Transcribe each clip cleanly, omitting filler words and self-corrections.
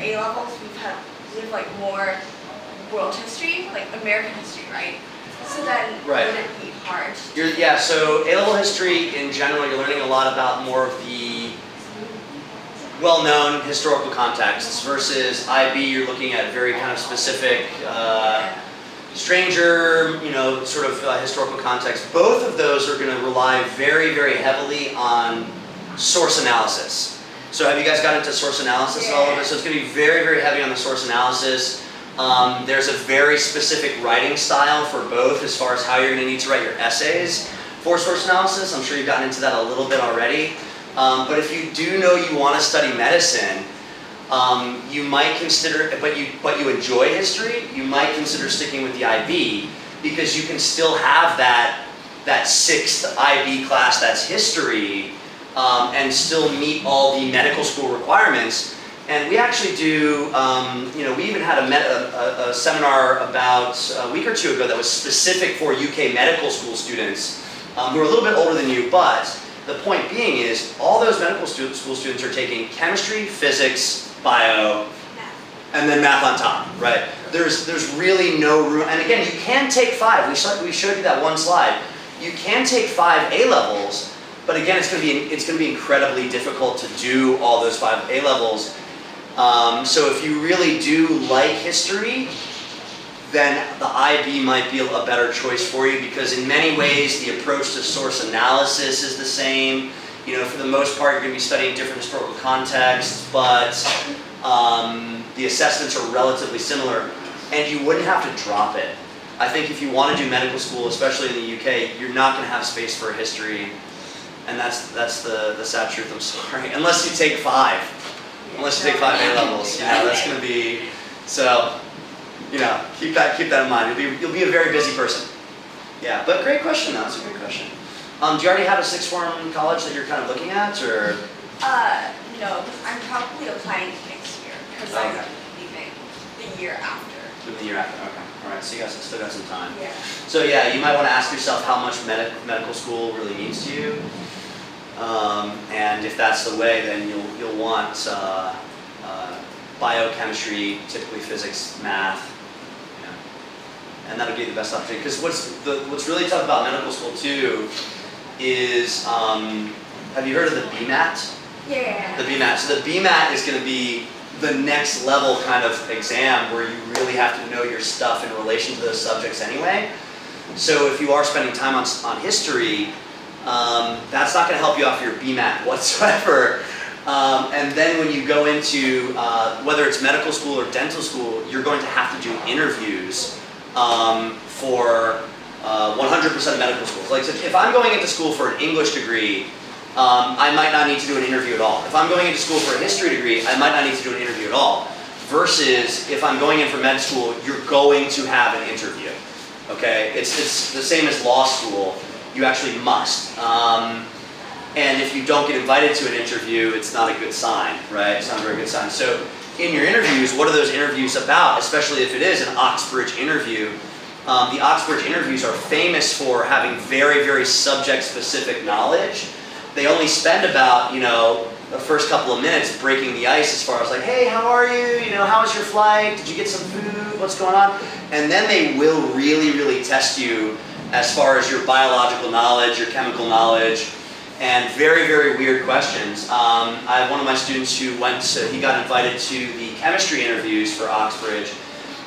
A levels, we have like more world history, like American history, right? So then Right. would it be hard? Yeah, so A-level history in general, you're learning a lot about more of the well-known historical contexts versus IB, you're looking at very kind of specific, stranger, sort of historical context. Both of those are going to rely very, very heavily on source analysis. So have you guys got into source analysis at all of it? So it's going to be very, very heavy on the source analysis. There's a very specific writing style for both as far as how you're going to need to write your essays for source analysis. I'm sure you've gotten into that a little bit already. But if you do know you want to study medicine, you might consider, but you enjoy history, you might consider sticking with the IB because you can still have that sixth IB class that's history and still meet all the medical school requirements. And we actually do, we even had a seminar about a week or two ago that was specific for UK medical school students who are a little bit older than you, but the point being is all those medical school students are taking chemistry, physics, bio, and then math on top, right? There's really no room, and again, you can take 5. We showed you that one slide. You can take 5 A-levels, but again, it's going to be incredibly difficult to do all those 5 A-levels. So if you really do like history, then the IB might be a better choice for you because in many ways the approach to source analysis is the same. For the most part you're going to be studying different historical contexts, but the assessments are relatively similar and you wouldn't have to drop it. I think if you want to do medical school, especially in the UK, you're not going to have space for history, and that's the sad truth, I'm sorry. Unless you take 5. Unless you take 5 A-levels, that's going to be, so, keep that in mind. You'll be a very busy person. Yeah, but great question though, that's a great question. Do you already have a 6th form college that you're kind of looking at, or? No, I'm probably applying next year, because I'm leaving the year after. The year after, okay. Alright, so you guys still got some time. Yeah. So yeah, you might want to ask yourself how much medical school really means to you. And if that's the way, then you'll want biochemistry, typically physics, math, and that'll give you the best opportunity. Because what's really tough about medical school too is, have you heard of the BMAT? Yeah. The BMAT. So the BMAT is going to be the next level kind of exam where you really have to know your stuff in relation to those subjects anyway. So if you are spending time on history, that's not going to help you off your BMAT whatsoever. And then when you go into, whether it's medical school or dental school, you're going to have to do interviews for 100% of medical schools. Like if I'm going into school for an English degree, I might not need to do an interview at all. If I'm going into school for a history degree, I might not need to do an interview at all. Versus if I'm going in for med school, you're going to have an interview. Okay, it's the same as law school. You actually must. And if you don't get invited to an interview, it's not a good sign, right? It's not a very good sign. So in your interviews, what are those interviews about? Especially if it is an Oxbridge interview. The Oxbridge interviews are famous for having very, very subject-specific knowledge. They only spend about, the first couple of minutes breaking the ice as far as like, hey, how are you? How was your flight? Did you get some food? What's going on? And then they will really, really test you as far as your biological knowledge, your chemical knowledge, and very, very weird questions. I have one of my students who he got invited to the chemistry interviews for Oxbridge,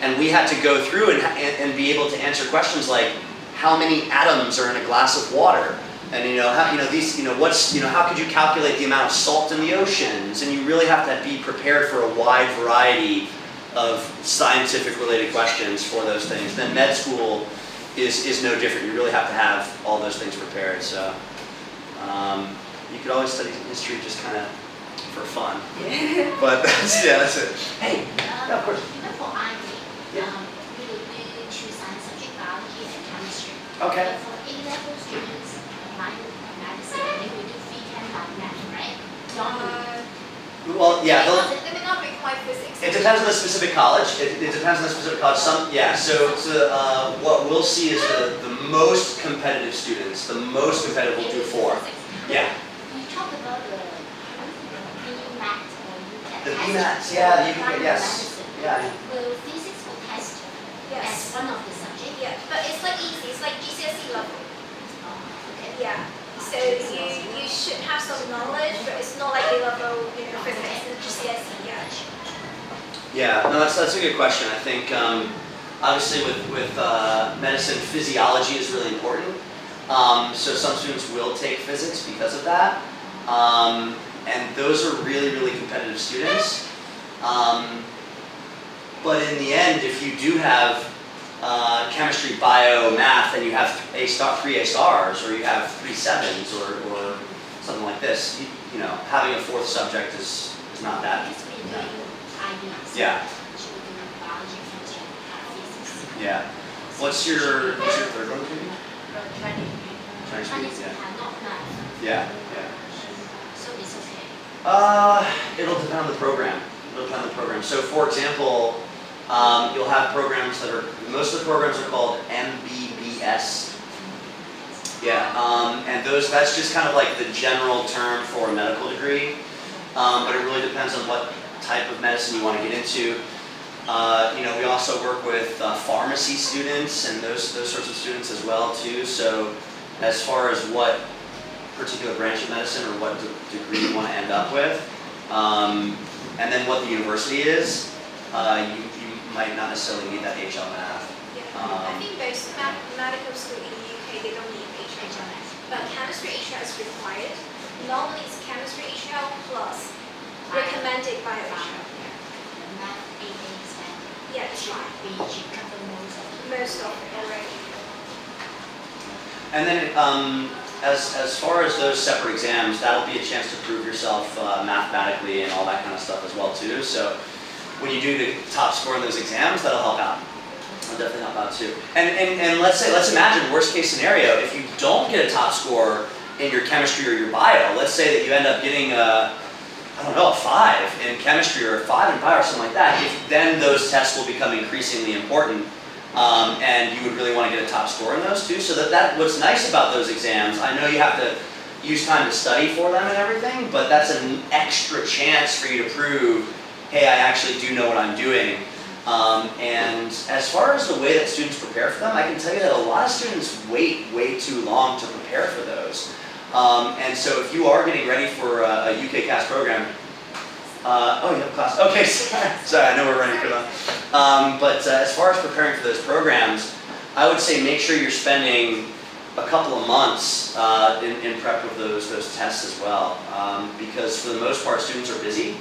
and we had to go through and be able to answer questions like, how many atoms are in a glass of water? And how could you calculate the amount of salt in the oceans? And you really have to be prepared for a wide variety of scientific related questions for those things. Then med school is no different. You really have to have all those things prepared. So you could always study history just kind of for fun. Yeah. But that's it. Hey, yeah, of course. For IB, we will choose scientific biology and chemistry. Okay. For A-level students, medicine, they will do physics and math, right? Well, yeah. They may not require physics. It depends on the specific college. It depends on the specific college. So what we'll see is the most competitive students, the most competitive will do 4. Yeah. You talk about the math or you can The test BMATs, for yeah, you can primary get, yes. medicine. Yeah. Will physics will test as Yes. one of the subjects? Yeah, but it's like easy. It's like GCSE level. Okay. Yeah. So you should have some knowledge, but it's not like A level, physics and GCSE. Yeah. Yeah, no, that's a good question. I think obviously with medicine, physiology is really important. So some students will take physics because of that. And those are really, really competitive students. But in the end, if you do have chemistry, bio, math, and you have 3 A stars, or you have 3 sevens, or something like this, having a 4th subject is not that. Because we're doing IB. Yeah. So we're doing biology, chemistry, physics. Yeah. What's your 3rd one? Chinese. Chinese Yeah. not math. Yeah. So it's okay. It'll depend on the program. So for example, you'll have programs that are, most of the programs are called MBBS. Yeah, and that's just kind of like the general term for a medical degree. But it really depends on what type of medicine you want to get into. We also work with pharmacy students and those sorts of students as well too. So as far as what particular branch of medicine or what degree you want to end up with, and then what the university is, you might not necessarily need that HL math. Yeah. I think most medical school in the UK, they don't need HL. But chemistry HL is required. Normally it's chemistry HL plus recommended bio HL. Math, AA standard. Yeah, it's right. Which cover most of it. Most of it already. And then as far as those separate exams, that'll be a chance to prove yourself mathematically and all that kind of stuff as well too. So when you do the top score in those exams, that'll help out. That'll definitely help out too. And let's imagine worst case scenario, if you don't get a top score in your chemistry or your bio, let's say that you end up getting a 5 in chemistry or a 5 in bio or something like that, then those tests will become increasingly important. And you would really want to get a top score in those too. So that what's nice about those exams, I know you have to use time to study for them and everything, but that's an extra chance for you to prove, hey, I actually do know what I'm doing. And as far as the way that students prepare for them, I can tell you that a lot of students wait way too long to prepare for those. And so if you are getting ready for a UK CAS program, you have class. Okay, sorry, I know we're running for long. But as far as preparing for those programs, I would say make sure you're spending a couple of months in prep with those tests as well. Because for the most part, students are busy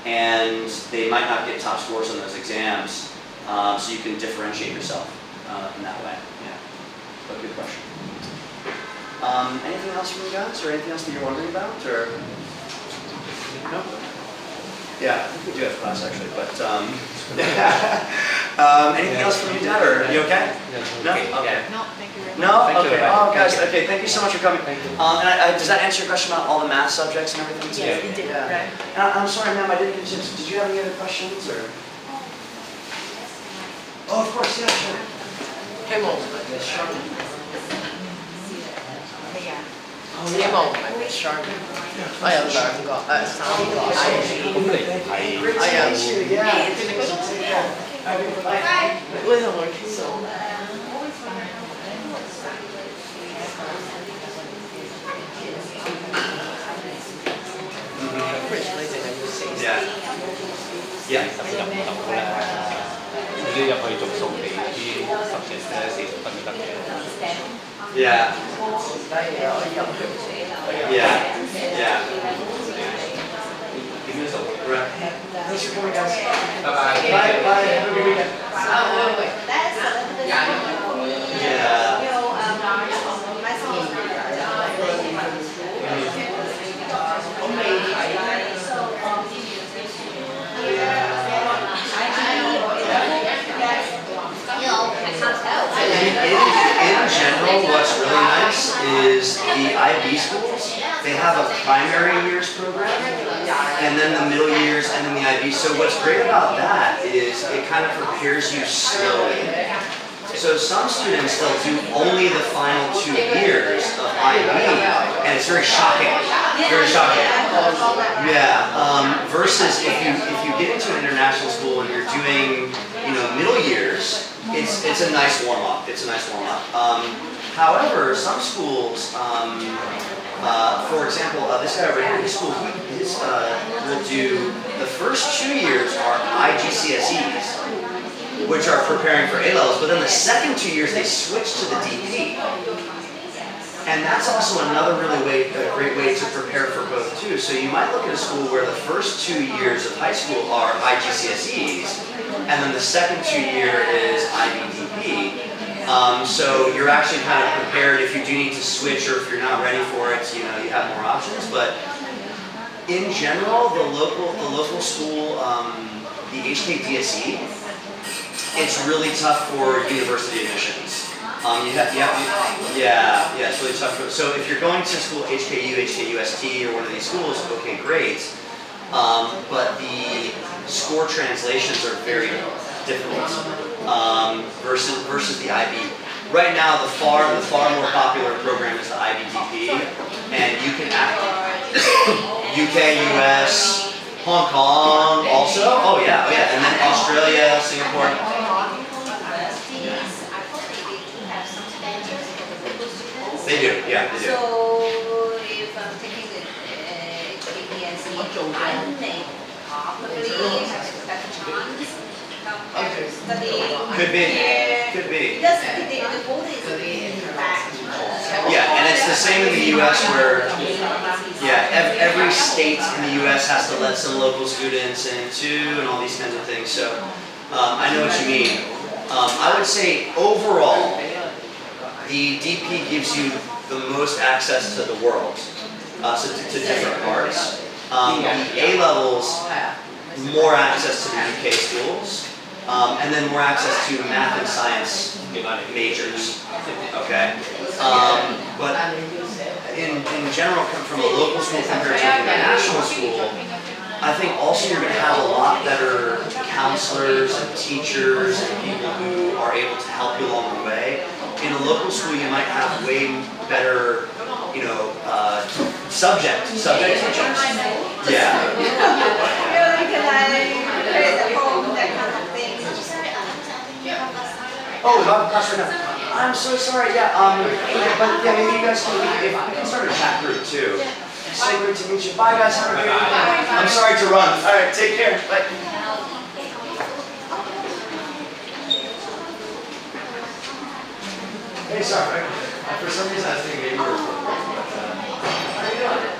and they might not get top scores on those exams. So you can differentiate yourself in that way. Yeah, but good question. Anything else from you guys, or anything else that you're wondering about, or no? Yeah, I think we do have class actually, but anything else from you, Dad, or are you okay? No? Okay. No, thank you very much. No? Thank you. Okay. Oh, guys, okay, thank you so much for coming. Thank you. And does that answer your question about all the math subjects and everything? too? Yes, it did, Yeah. right. And I'm sorry, ma'am, I didn't get a chance. Did you have any other questions, or? Oh, of course, yeah, sure. Hemo. Yes, sure. Hemo, sharp. 我有2個，3個。咁你係我有。 Yeah. 會同佢傾到。Bridge 你淨係要4 Yeah. Yeah. 入唔到咧，你入去做數理啲subject咧，40分都得嘅。 Yeah. 但係我入去。 Yeah. Yeah. Give me a support. Right. Thanks for coming, guys. Bye bye. Bye. Bye. Have a good weekend. Yeah. In general, what's really nice is the IB schools, they have a primary years program, and then the middle years, and then the IB. So what's great about that is it kind of prepares you slowly. So some students, they'll do only the final 2 years of IB, and it's very shocking. Very shocking. Yeah. Versus if you get into an international school and you're doing, middle years, it's a nice warm up. It's a nice warm up. However, some schools, for example, this guy over here, his school, will do the first 2 years are IGCSEs, which are preparing for A-levels, but then the second 2 years they switch to the DP. And that's also another a great way to prepare for both too. So you might look at a school where the first 2 years of high school are IGCSEs, and then the second 2 year is IBDP. So you're actually kind of prepared if you do need to switch or if you're not ready for it, you have more options. But in general, the local school, the HKDSE, it's really tough for university admissions. It's really tough for. So if you're going to school HKU, HKUST, or one of these schools, okay, great. But the score translations are very difficult versus the IB. Right now, the far more popular program is the IBDP, and you can UK, US, Hong Kong, also. Oh yeah, and then Australia, Singapore. They do, yeah, they do. So if I'm taking the HBDSE, I may probably have a better chance compared to studying Could be, here. could be. Because the goal is back. Yeah, and it's the same in the U.S. where, every state in the U.S. has to let some local students in too, and all these kinds of things. So I know what you mean. I would say overall, the DP gives you the most access to the world, so to different parts. The A-levels, more access to the UK schools, and then more access to math and science majors. Okay, but in general, from a local school compared to an international school, I think also you're going to have a lot better counselors and teachers and people who are able to help you along the way. In a local school, you might have way better, subject teachers. Yeah. Can I create at home, that kind of thing? Oh, class right now. I'm so sorry. Yeah. But maybe you guys can start a chat group too. So great to meet you. Bye, guys. Have a great day. I'm sorry to run. All right. Take care. Bye. Hey, sorry. For some reason, I was thinking maybe you were recording, but how are you doing?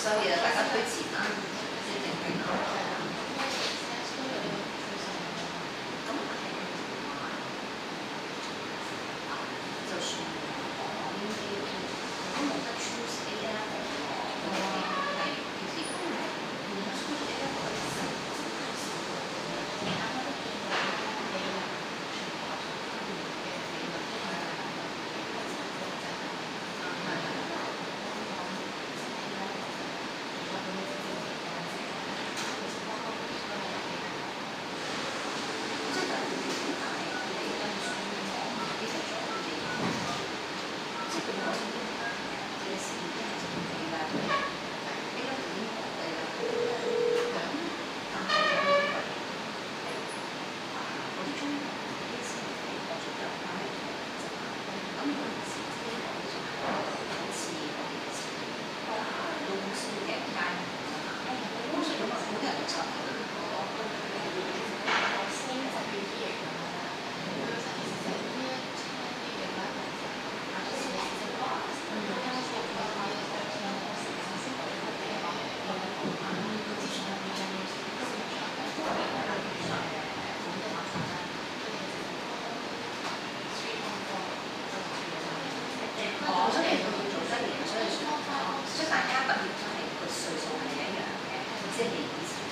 所以大家推前啦，先定定啦。咁就算我冇得 choose A 啦，我係其實即係大家畢業都係個歲數係一樣嘅，即係以前。